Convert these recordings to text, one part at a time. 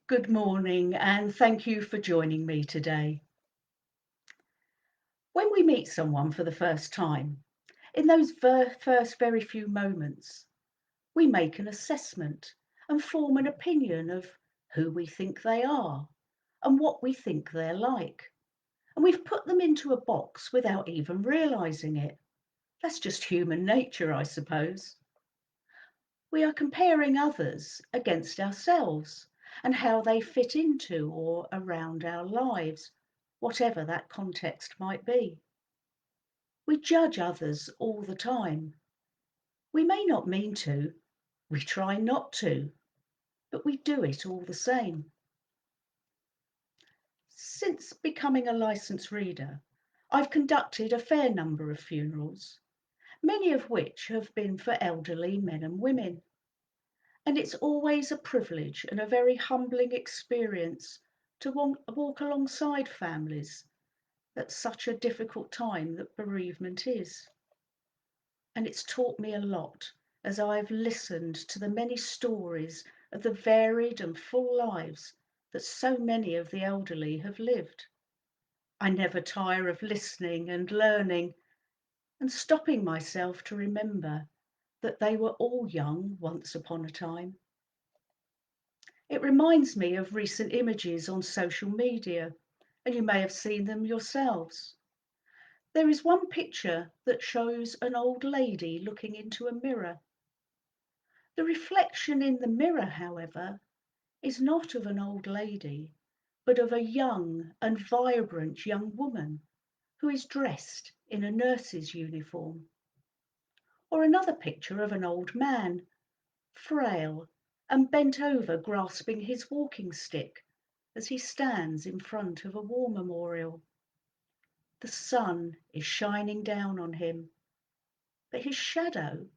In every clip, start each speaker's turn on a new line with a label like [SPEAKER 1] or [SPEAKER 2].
[SPEAKER 1] Good morning, and thank you for joining me today. When we meet someone for the first time, in those first very few moments, we make an assessment and form an opinion of who we think they are and what we think they're like. And we've put them into a box without even realizing it. That's just human nature, I suppose. We are comparing others against ourselves and how they fit into or around our lives, whatever that context might be. We judge others all the time. We may not mean to, we try not to, but we do it all the same. Since becoming a licensed reader, I've conducted a fair number of funerals, many of which have been for elderly men and women. And it's always a privilege and a very humbling experience to walk alongside families at such a difficult time that bereavement is. And it's taught me a lot as I've listened to the many stories of the varied and full lives that so many of the elderly have lived. I never tire of listening and learning and stopping myself to remember that they were all young once upon a time. It reminds me of recent images on social media, and you may have seen them yourselves. There is one picture that shows an old lady looking into a mirror. The reflection in the mirror, however, is not of an old lady, but of a young and vibrant young woman who is dressed in a nurse's uniform. Or another picture of an old man, frail and bent over grasping his walking stick as he stands in front of a war memorial. The sun is shining down on him, but his shadow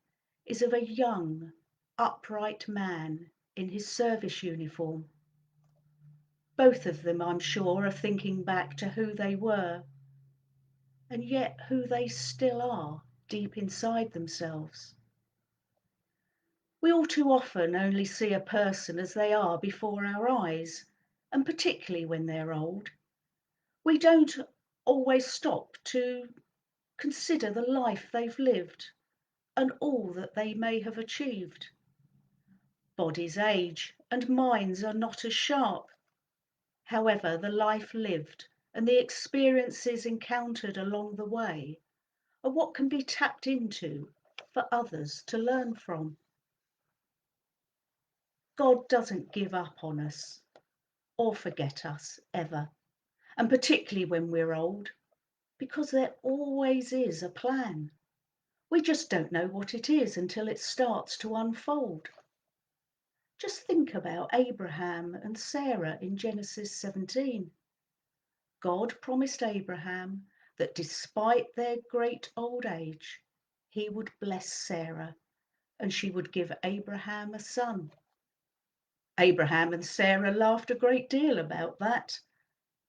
[SPEAKER 1] is of a young, upright man in his service uniform. Both of them, I'm sure, are thinking back to who they were, and yet who they still are deep inside themselves. We all too often only see a person as they are before our eyes, and particularly when they're old. We don't always stop to consider the life they've lived and all that they may have achieved. Bodies age and minds are not as sharp. However, the life lived and the experiences encountered along the way are what can be tapped into for others to learn from. God doesn't give up on us or forget us ever, and particularly when we're old, because there always is a plan. We just don't know what it is until it starts to unfold. Just think about Abraham and Sarah in Genesis 17. God promised Abraham that despite their great old age, he would bless Sarah and she would give Abraham a son. Abraham and Sarah laughed a great deal about that,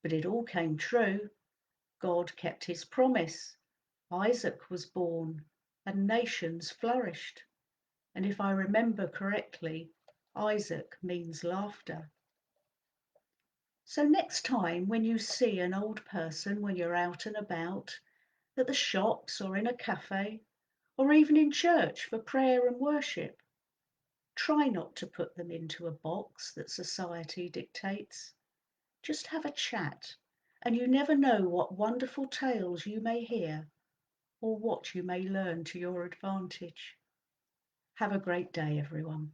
[SPEAKER 1] but it all came true. God kept his promise. Isaac was born and nations flourished. And if I remember correctly, Isaac means laughter. So next time when you see an old person when you're out and about, at the shops or in a cafe, or even in church for prayer and worship, try not to put them into a box that society dictates. Just have a chat, and you never know what wonderful tales you may hear or what you may learn to your advantage. Have a great day, everyone.